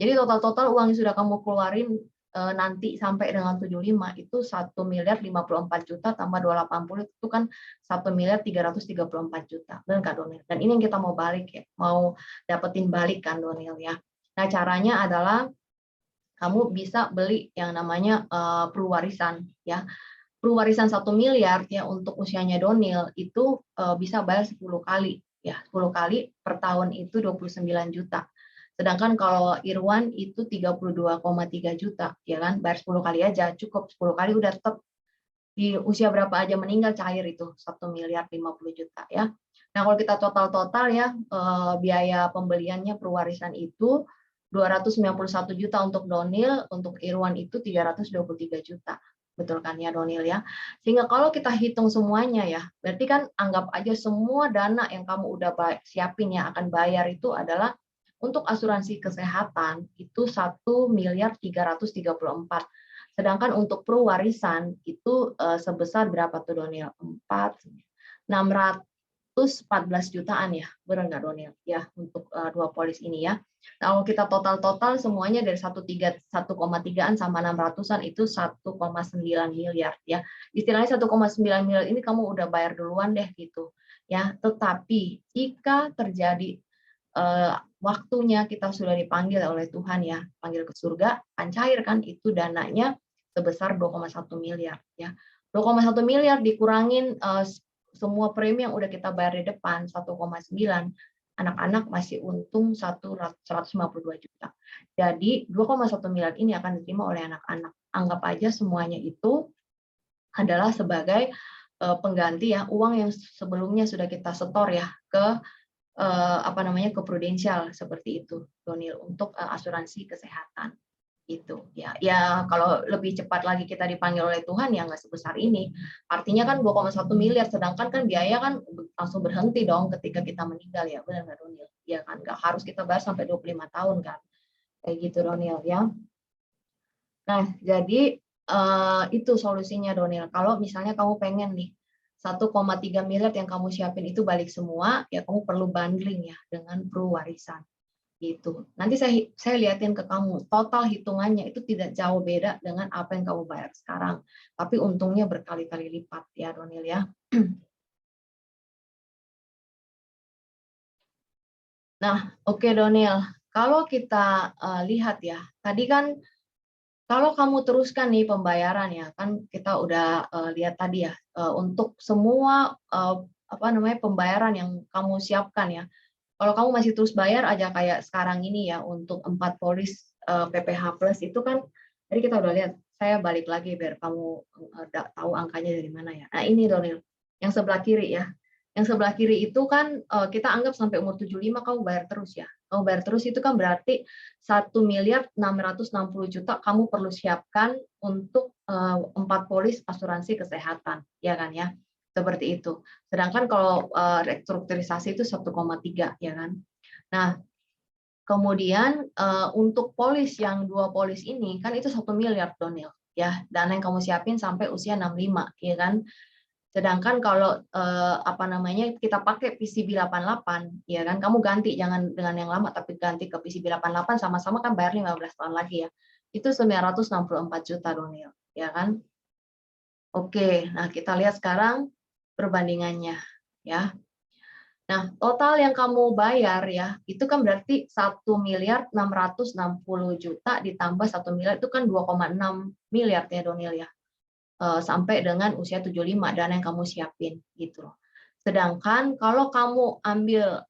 Jadi total-total uang yang sudah kamu keluarin nanti sampai dengan 75 itu 1 miliar 54 juta tambah 280 itu kan 1 miliar 334 juta. Dan Kak Donil. Dan ini yang kita mau balik ya, mau dapetin balik kan Donil ya. Nah, caranya adalah kamu bisa beli yang namanya perwarisan ya. Perwarisan 1 miliar ya untuk usianya Donil itu bisa bayar 10 kali ya. 10 kali per tahun itu 29 juta. Sedangkan kalau Irwan itu 32,3 juta ya kan, bayar 10 kali aja cukup 10 kali udah tetap di usia berapa aja meninggal cair itu 1 miliar 50 juta ya. Nah, kalau kita total-total ya biaya pembeliannya perwarisan itu 291 juta untuk Donil, untuk Irwan itu 323 juta. Betul kan ya Donil ya? Sehingga kalau kita hitung semuanya ya, berarti kan anggap aja semua dana yang kamu udah siapin yang akan bayar itu adalah untuk asuransi kesehatan itu 1 miliar 334. Sedangkan untuk perwarisan itu sebesar berapa tuh Donil? 614 jutaan ya, benar nggak Donil? Ya, untuk dua polis ini ya. Nah, kalau kita total semuanya dari 1,3-an sama 600-an itu 1,9 miliar ya. Istilahnya 1,9 miliar ini kamu udah bayar duluan deh gitu. Ya, tetapi jika terjadi waktunya kita sudah dipanggil oleh Tuhan ya, panggil ke surga, kan cair kan itu dananya sebesar 2,1 miliar ya. 2,1 miliar dikurangin semua premi yang udah kita bayar di depan 1,9, anak-anak masih untung 152 juta. Jadi 2,1 miliar ini akan diterima oleh anak-anak. Anggap aja semuanya itu adalah sebagai pengganti ya uang yang sebelumnya sudah kita setor ya ke apa namanya ke prudensial seperti itu, Donil, untuk asuransi kesehatan itu ya. Ya kalau lebih cepat lagi kita dipanggil oleh Tuhan ya nggak sebesar ini. Artinya kan 2,1 miliar, sedangkan kan biaya kan langsung berhenti dong ketika kita meninggal ya, benar nggak Donil? Ya kan nggak harus kita bayar sampai 25 tahun kan, kayak gitu Donil ya. Nah, jadi itu solusinya Donil. Kalau misalnya kamu pengen nih 1,3 miliar yang kamu siapin itu balik semua, ya kamu perlu bundling ya dengan perwarisan gitu. Nanti saya liatin ke kamu, total hitungannya itu tidak jauh beda dengan apa yang kamu bayar sekarang. Tapi untungnya berkali-kali lipat ya Donil ya. Nah, oke Donil. Kalau kita lihat ya, tadi kan Kalau kamu teruskan nih pembayaran ya, kan kita udah lihat tadi ya, untuk semua apa namanya pembayaran yang kamu siapkan ya. Kalau kamu masih terus bayar aja kayak sekarang ini ya untuk 4 polis PPH Plus itu kan tadi kita udah lihat. Saya balik lagi biar kamu tahu angkanya dari mana ya. Nah ini Donil, yang sebelah kiri ya. Yang sebelah kiri itu kan kita anggap sampai umur 75 kamu bayar terus ya. Kamu bayar terus itu kan berarti 1.660.000.000 kamu perlu siapkan untuk 4 polis asuransi kesehatan, ya kan ya. Seperti itu. Sedangkan kalau restrukturisasi itu 1,3 ya kan. Nah, kemudian untuk polis yang 2 polis ini kan itu 1 miliar Donil ya. Dana yang kamu siapin sampai usia 65 ya kan. Sedangkan kalau apa namanya kita pakai PCB 88 ya kan, kamu ganti jangan dengan yang lama tapi ganti ke PCB 88 sama-sama kan bayar 15 tahun lagi ya. Itu 964 juta Donil ya kan. Oke, nah kita lihat sekarang perbandingannya ya. Nah, total yang kamu bayar ya, itu kan berarti 1.660.000.000 ditambah 1 miliar itu kan 2,6 miliar ya Donil ya. Sampai dengan usia 75 dana yang kamu siapin gitu loh. Sedangkan kalau kamu ambil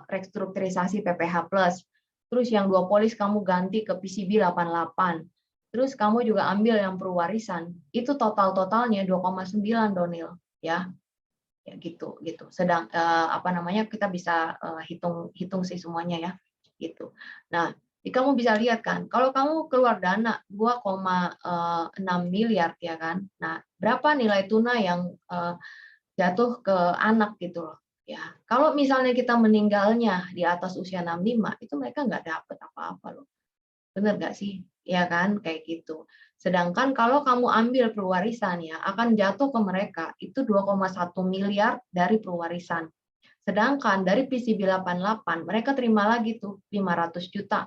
restrukturisasi PPH Plus, terus yang 2 polis kamu ganti ke PCB 88, terus kamu juga ambil yang perwarisan, itu totalnya 2,9 Donil ya. Ya gitu gitu. Apa namanya kita bisa hitung sih semuanya ya gitu. Nah, kamu bisa lihat kan kalau kamu keluar dana 2,6 miliar ya kan. Nah, berapa nilai tunai yang jatuh ke anak gitu loh ya. Kalau misalnya kita meninggalnya di atas usia 65 itu mereka nggak dapat apa-apa loh. Bener nggak sih? Ya kan, kayak gitu. Sedangkan kalau kamu ambil pewarisan ya, akan jatuh ke mereka itu 2,1 miliar dari pewarisan. Sedangkan dari PCB 88 mereka terima lagi tuh 500 juta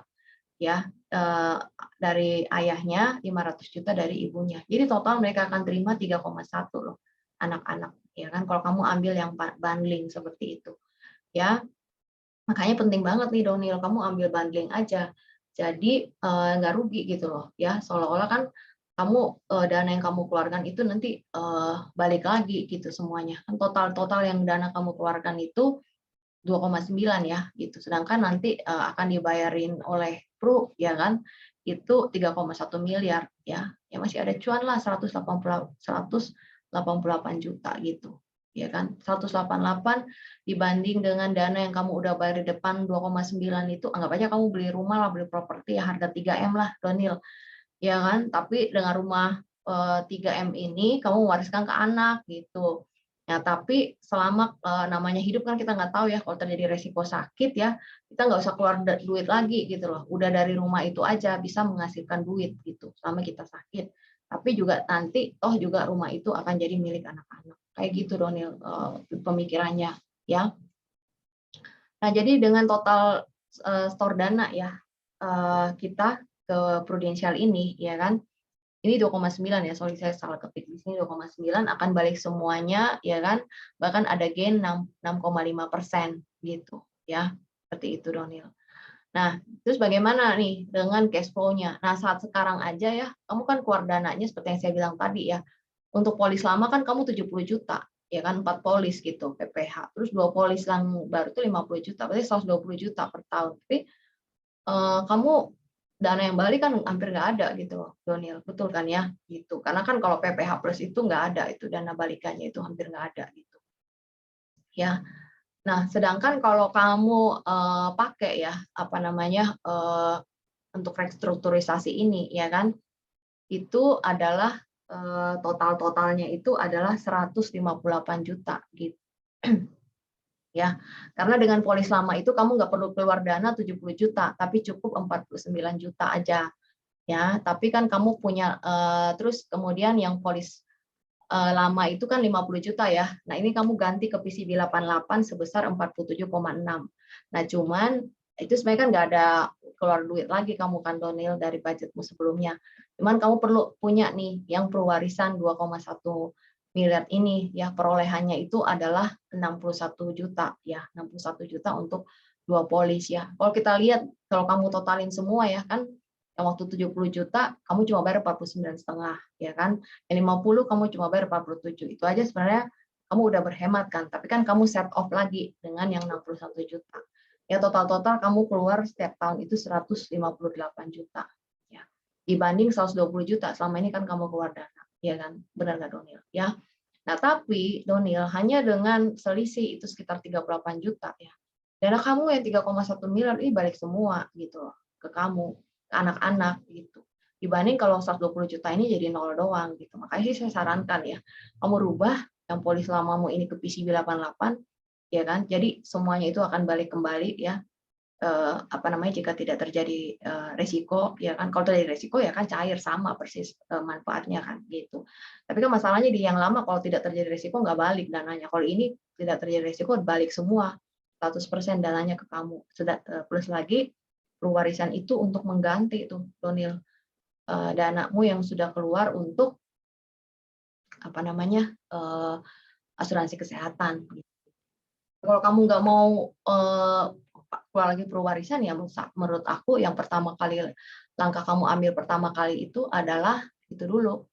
ya dari ayahnya, 500 juta dari ibunya. Jadi total mereka akan terima 3,1 loh anak-anak ya kan kalau kamu ambil yang bundling seperti itu ya. Makanya penting banget nih Donil, kamu ambil bundling aja. Jadi nggak rugi gitu loh ya. Seolah-olah kan kamu dana yang kamu keluarkan itu nanti balik lagi gitu semuanya. Kan total yang dana kamu keluarkan itu 2,9 ya gitu. Sedangkan nanti akan dibayarin oleh Pru ya kan itu 3,1 miliar ya. Ya masih ada cuan lah 188 juta gitu. Ya kan 188 dibanding dengan dana yang kamu udah bayar di depan 2,9 itu anggap aja kamu beli rumah lah, beli properti ya harga 3M lah Donil. Ya kan? Tapi dengan rumah 3M ini kamu mewariskan ke anak gitu. Ya, tapi selama namanya hidup kan kita nggak tahu ya kalau terjadi resiko sakit ya kita nggak usah keluar duit lagi gitu loh. Udah dari rumah itu aja bisa menghasilkan duit gitu selama kita sakit. Tapi juga nanti toh juga rumah itu akan jadi milik anak-anak. Kayak gitu Donil pemikirannya ya. Nah, jadi dengan total store dana ya kita ke prudensial ini ya kan ini 2,9 ya, sorry saya salah ketik di sini 2,9 akan balik semuanya ya kan, bahkan ada gain 6,5% gitu ya, seperti itu Donil. Nah, terus bagaimana nih dengan cash flow-nya? Nah, saat sekarang aja ya, kamu kan keluar dananya seperti yang saya bilang tadi ya, untuk polis lama kan kamu 70 juta, ya kan 4 polis gitu PPH, terus 2 polis yang baru itu 50 juta, berarti 120 juta per tahun. Tapi kamu dana yang balik kan hampir nggak ada gitu loh, Donil, betul kan ya? Gitu. Karena kan kalau PPH Plus itu nggak ada, itu dana balikannya itu hampir nggak ada gitu. Ya. Nah, sedangkan kalau kamu pakai ya apa namanya untuk restrukturisasi ini ya kan, itu adalah totalnya itu adalah 158 juta gitu. Ya, karena dengan polis lama itu kamu nggak perlu keluar dana 70 juta, tapi cukup 49 juta aja. Ya, tapi kan kamu punya terus kemudian yang polis lama itu kan 50 juta ya. Nah, ini kamu ganti ke PCB 88 sebesar 47,6. Nah, cuman itu sebenarnya kan nggak ada keluar duit lagi kamu kan Donil dari budgetmu sebelumnya. Cuman kamu perlu punya nih yang perwarisan 2,1 miliar ini ya perolehannya itu adalah 61 juta ya, 61 juta untuk 2 polis ya. Kalau kita lihat kalau kamu totalin semua ya kan Yang waktu 70 juta kamu cuma bayar 49,5, ya kan. Yang 50 kamu cuma bayar 47. Itu aja sebenarnya kamu udah berhemat kan, tapi kan kamu set off lagi dengan yang 61 juta. Ya total-total kamu keluar setiap tahun itu 158 juta. Ya. Dibanding 120 juta selama ini kan kamu keluar dana, ya kan. Benar nggak Donil? Ya. Nah, tapi Donil hanya dengan selisih itu sekitar 38 juta ya. Dana kamu yang 3,1 miliar ini balik semua gitu loh ke kamu, ke anak-anak gitu. Dibanding kalau 120 juta ini jadi nol doang gitu. Makanya sih saya sarankan ya, kamu rubah yang polis lamamu ini ke PCB 88 ya kan. Jadi semuanya itu akan balik kembali ya, apa namanya, jika tidak terjadi resiko ya kan. Kalau terjadi resiko ya kan cair sama persis manfaatnya kan gitu. Tapi kan masalahnya di yang lama kalau tidak terjadi resiko nggak balik dananya. Kalau ini tidak terjadi resiko balik semua 100% dananya ke kamu. Sudah plus lagi pewarisan itu untuk mengganti itu Donil, danamu yang sudah keluar untuk apa namanya, asuransi kesehatan. Kalau kamu nggak mau keluar lagi pewarisan ya menurut aku yang pertama kali langkah kamu ambil pertama kali itu adalah itu dulu,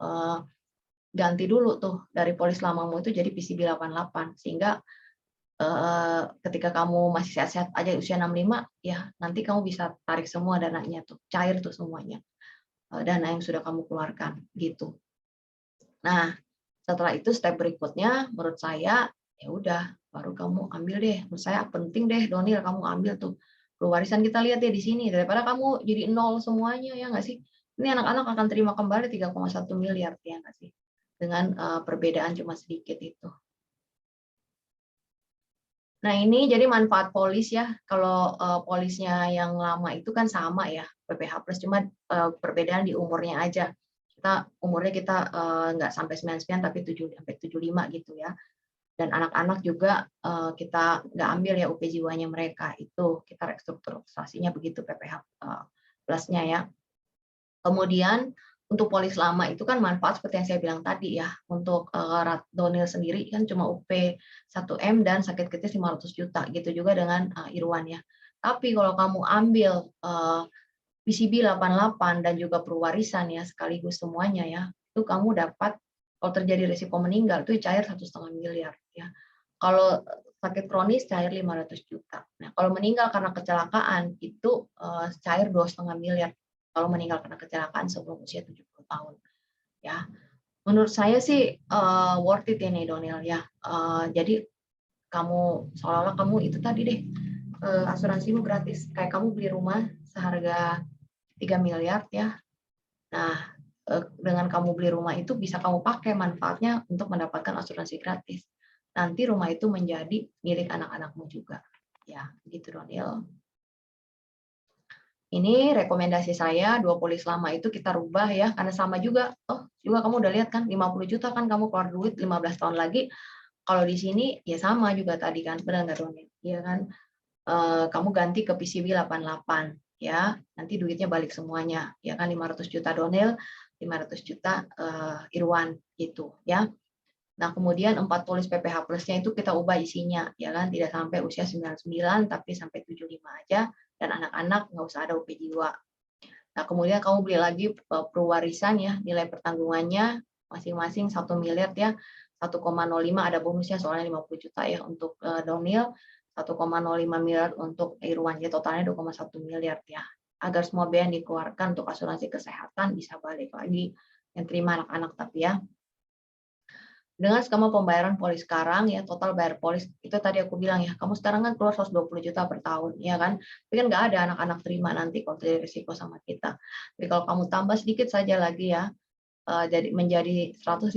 ganti dulu tuh dari polis lamamu itu jadi PCB 88 sehingga ketika kamu masih sehat-sehat aja usia 65 ya nanti kamu bisa tarik semua dananya tuh, cair tuh semuanya, dana yang sudah kamu keluarkan gitu. Nah, setelah itu step berikutnya menurut saya ya udah baru kamu ambil deh. Menurut saya penting deh Donil kamu ambil tuh warisan, kita lihat ya di sini daripada kamu jadi nol semuanya ya nggak sih? Ini anak-anak akan terima kembali 3,1 miliar ya nggak sih? Dengan perbedaan cuma sedikit itu. Nah ini jadi manfaat polis ya. Kalau polisnya yang lama itu kan sama ya PPH plus cuma perbedaan di umurnya aja. Umurnya kita nggak sampai 99 tapi 7 sampai 75 gitu ya. Dan anak-anak juga kita nggak ambil ya UP jiwanya mereka, itu kita restrukturisasinya begitu PPH plusnya ya. Kemudian untuk polis lama itu kan manfaat seperti yang saya bilang tadi ya, untuk Donil sendiri kan cuma UP 1M dan sakit kritis 500 juta, gitu juga dengan Irwan ya. Tapi kalau kamu ambil PCB 88 dan juga perwarisan ya sekaligus semuanya ya, itu kamu dapat kalau terjadi risiko meninggal itu cair 1,5 miliar ya. Kalau sakit kronis cair 500 juta. Nah, kalau meninggal karena kecelakaan itu cair 2,5 miliar kalau meninggal karena kecelakaan sebelum usia 70 tahun ya. Menurut saya sih worth it ini Donil ya. Jadi kamu seolah-olah kamu itu tadi deh asuransimu gratis kayak kamu beli rumah seharga 3 miliar ya. Nah, dengan kamu beli rumah itu bisa kamu pakai manfaatnya untuk mendapatkan asuransi gratis. Nanti rumah itu menjadi milik anak-anakmu juga. Ya, gitu Donil. Ini rekomendasi saya, 2 polis lama itu kita rubah ya, karena sama juga. Oh, juga kamu udah lihat kan 50 juta kan kamu keluar duit 15 tahun lagi. Kalau di sini ya sama juga tadi kan, benar nggak Donil? Iya kan? Kamu ganti ke PCB 88 ya, nanti duitnya balik semuanya ya kan 500 juta Donil, 500 juta Irwan gitu ya. Nah, kemudian 4 polis PPH plusnya itu kita ubah isinya ya kan, tidak sampai usia 99 tapi sampai 75 aja dan anak-anak nggak usah ada UP jiwa. Nah, kemudian kamu beli lagi perwarisan ya, nilai pertanggungannya masing-masing 1 miliar ya, 1,05 ada bonusnya soalnya 50 juta ya untuk Donil, 1,05 miliar untuk Irwan, ya totalnya 2,1 miliar ya. Agar semua biaya yang dikeluarkan untuk asuransi kesehatan bisa balik lagi yang terima anak-anak tapi ya. Dengan skema pembayaran polis sekarang ya total bayar polis itu tadi aku bilang ya kamu sekarang kan keluar 120 juta per tahun ya kan tapi kan nggak ada anak-anak terima nanti kalau terjadi risiko sama kita. Tapi kalau kamu tambah sedikit saja lagi ya jadi menjadi 158,5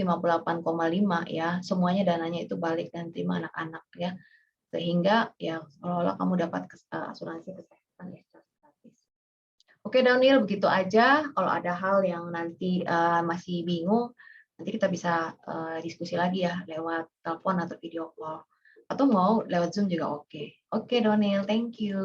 ya semuanya dananya itu balik dan terima anak-anak ya sehingga ya seolah-olah kamu dapat asuransi kesehatan ya gratis. Oke Daniel begitu aja kalau ada hal yang nanti masih bingung nanti kita bisa diskusi lagi ya lewat telepon atau video call atau mau lewat Zoom juga oke. Oke Donil, thank you.